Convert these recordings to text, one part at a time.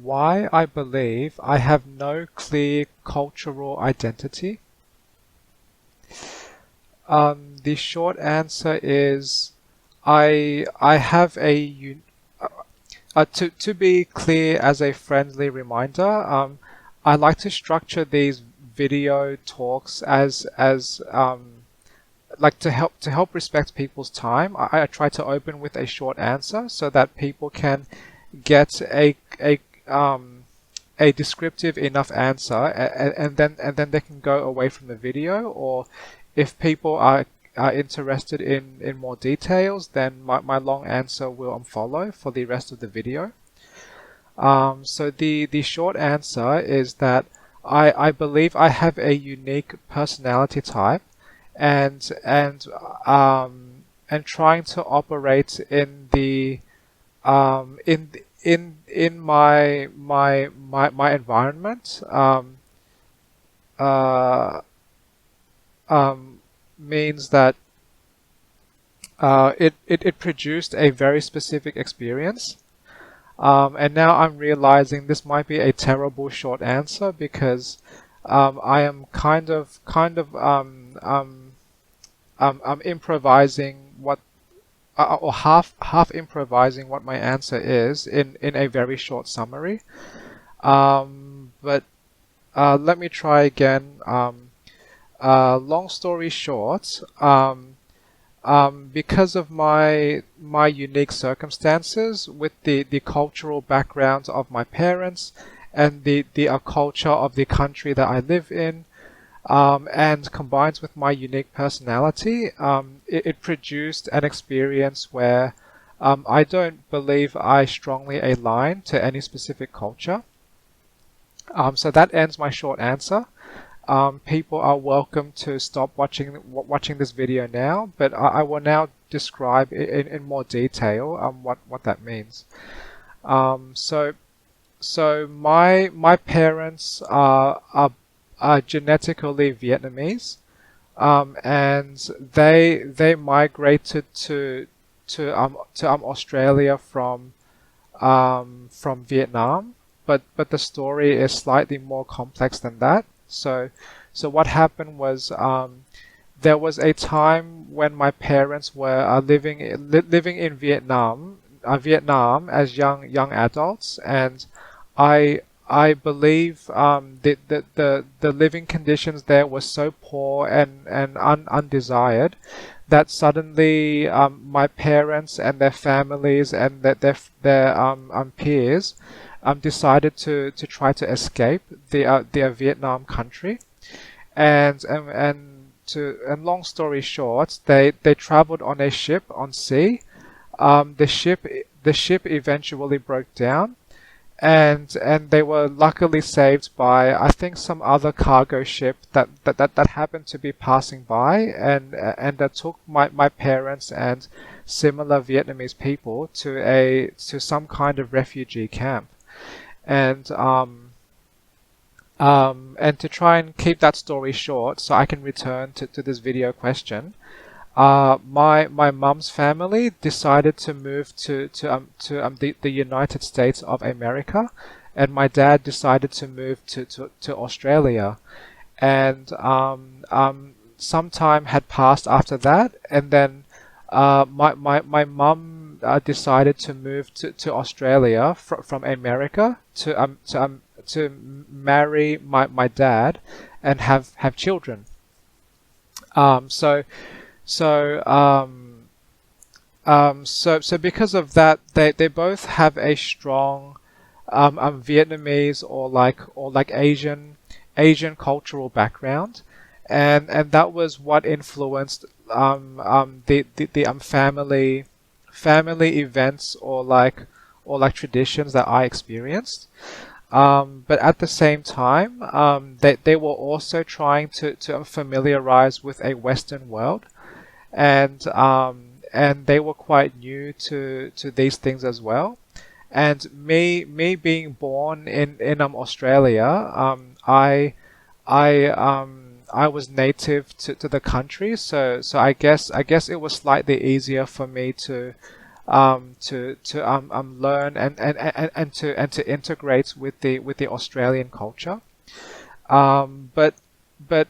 Why I believe I have no clear cultural identity? The short answer is I have to be clear, as a friendly reminder, I like to structure these video talks as like to help respect people's time. I try to open with a short answer so that people can get um, a descriptive enough answer, and then they can go away from the video. Or if people are interested in more details, then my long answer will follow for the rest of the video. So the short answer is that I believe I have a unique personality type, and trying to operate in my environment uh, means that it produced a very specific experience. And now I'm realizing this might be a terrible short answer because I am I'm improvising what or half improvising what my answer is in a very short summary. But let me try again. Long story short, because of my unique circumstances with the cultural background of my parents and the culture of the country that I live in, and combined with my unique personality, it produced an experience where I don't believe I strongly align to any specific culture. So that ends my short answer. People are welcome to stop watching this video now, but I will now describe in more detail what that means. So my parents are genetically Vietnamese, and they migrated to Australia from Vietnam, but the story is slightly more complex than that. So what happened was, there was a time when my parents were living in Vietnam as young adults, and I believe the living conditions there were so poor and undesired that suddenly my parents and their families and their peers decided to try to escape their Vietnam country, and long story short, they traveled on a ship on sea. The ship eventually broke down, and they were luckily saved by, I think, some other cargo ship that happened to be passing by, and that took my parents and similar Vietnamese people to some kind of refugee camp. And and to try and keep that story short so I can return to this video question, my mum's family decided to move to the United States of America, and my dad decided to move to Australia. And some time had passed after that, and then my mum decided to move to Australia from America to marry my dad and have children. So so because of that, they both have a strong Vietnamese or like Asian cultural background, and that was what influenced the family events or like traditions that I experienced. But at the same time, they were also trying to familiarize with a Western world, and they were quite new to these things as well. And me being born in Australia, I was native to the country, so I guess it was slightly easier for me to learn and to integrate with the Australian culture. But but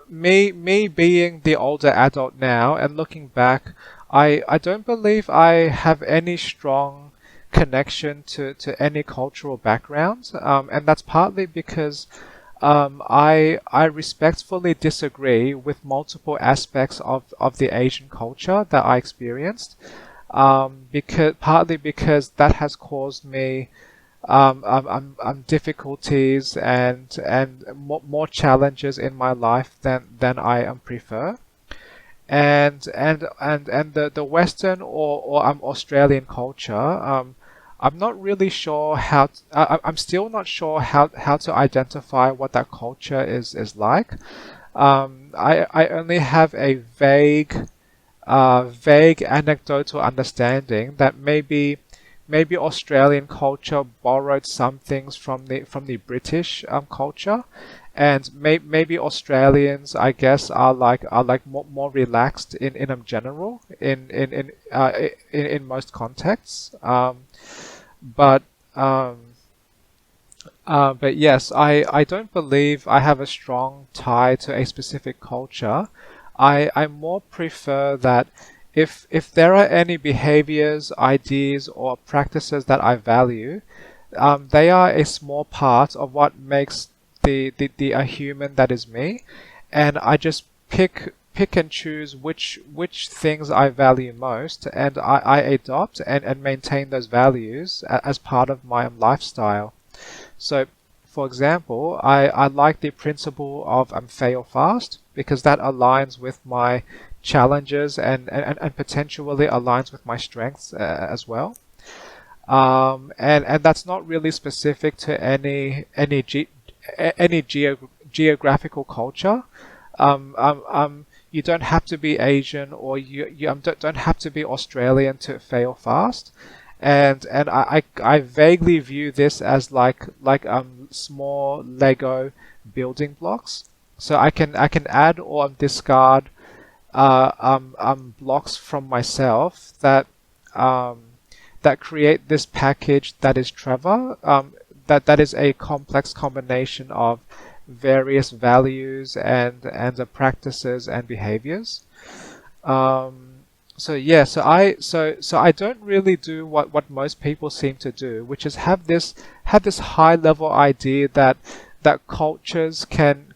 me being the older adult now and looking back, I don't believe I have any strong connection to any cultural background, and that's partly because I respectfully disagree with multiple aspects of the Asian culture that I experienced, because partly because that has caused me difficulties and more challenges in my life than I prefer. And the Western or Australian culture, I'm not really sure I'm still not sure how to identify what that culture is like. I only have a vague anecdotal understanding that maybe Australian culture borrowed some things from the British culture, and maybe Australians, I guess, are like more relaxed in general in most contexts. But um, but yes, I don't believe I have a strong tie to a specific culture. I more prefer that if there are any behaviors, ideas, or practices that I value, they are a small part of what makes the a human that is me, and I just pick and choose which things I value most, and I adopt and maintain those values as part of my lifestyle. So, for example, I like the principle of fail fast because that aligns with my challenges and potentially aligns with my strengths as well. And that's not really specific to any geographical culture. You don't have to be Asian or you don't have to be Australian to fail fast. And I vaguely view this as like small Lego building blocks. So I can add or discard blocks from myself um, that create this package that is Trevor. That is a complex combination of various values and the practices and behaviors. So yeah, so I don't really do what most people seem to do, which is have this high level idea that cultures can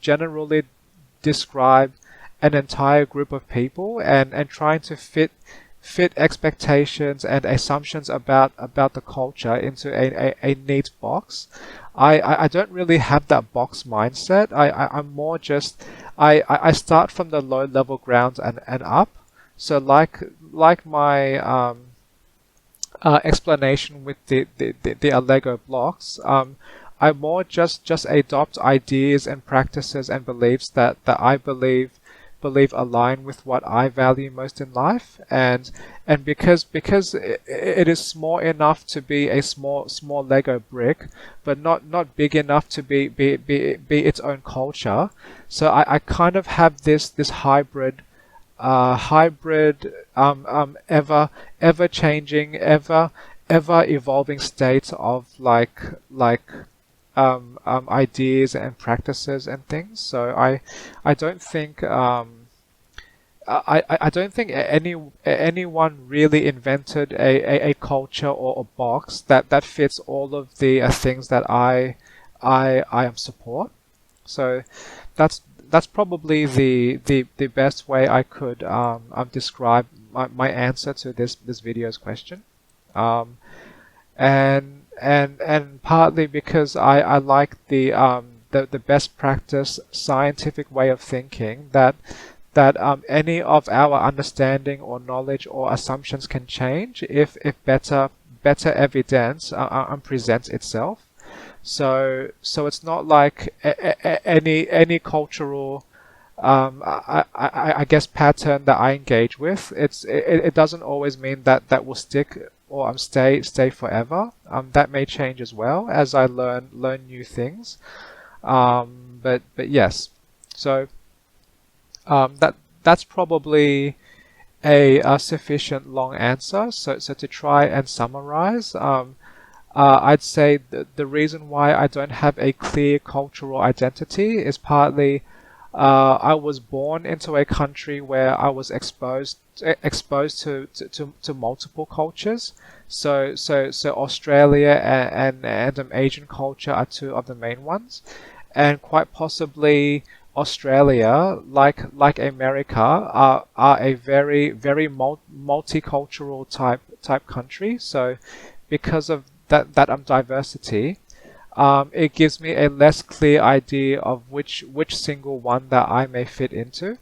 generally describe an entire group of people and trying to fit expectations and assumptions about the culture into a neat box. I don't really have that box mindset. I'm more just I start from the low level ground and up. So like my explanation with the Lego blocks, I more just adopt ideas and practices and beliefs that I believe align with what I value most in life, and because it is small enough to be a small Lego brick, but not big enough to be its own culture. So I kind of have this hybrid ever changing, ever evolving state of ideas and practices and things. So I don't think I don't think anyone really invented a culture or a box that fits all of the things that I am support. So that's probably the best way I could describe my answer to this video's question. Um, and partly because I like the best practice scientific way of thinking that any of our understanding or knowledge or assumptions can change if better evidence presents itself. So it's not like any cultural I guess pattern that I engage with. It doesn't always mean that will stick or stay forever. That may change as well as I learn new things. But yes, so that's probably a sufficient long answer. So to try and summarize, I'd say the reason why I don't have a clear cultural identity is partly I was born into a country where I was exposed to multiple cultures. So Australia and Asian culture are two of the main ones, and quite possibly Australia, like America, are a very multicultural type country. So because of that diversity, it gives me a less clear idea of which single one that I may fit into,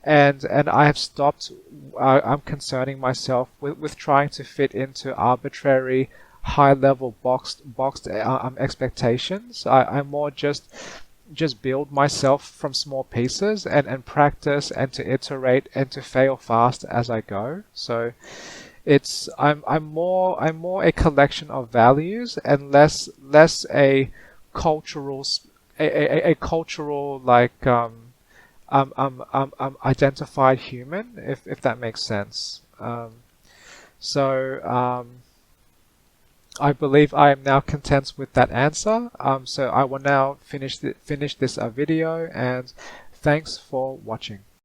and I have stopped. I'm concerning myself with trying to fit into arbitrary high level boxed expectations. I more just build myself from small pieces and practice and to iterate and to fail fast as I go. So it's I'm more a collection of values and less a cultural a cultural like identified human, if that makes sense. So I believe I am now content with that answer. So I will now finish this video, and thanks for watching.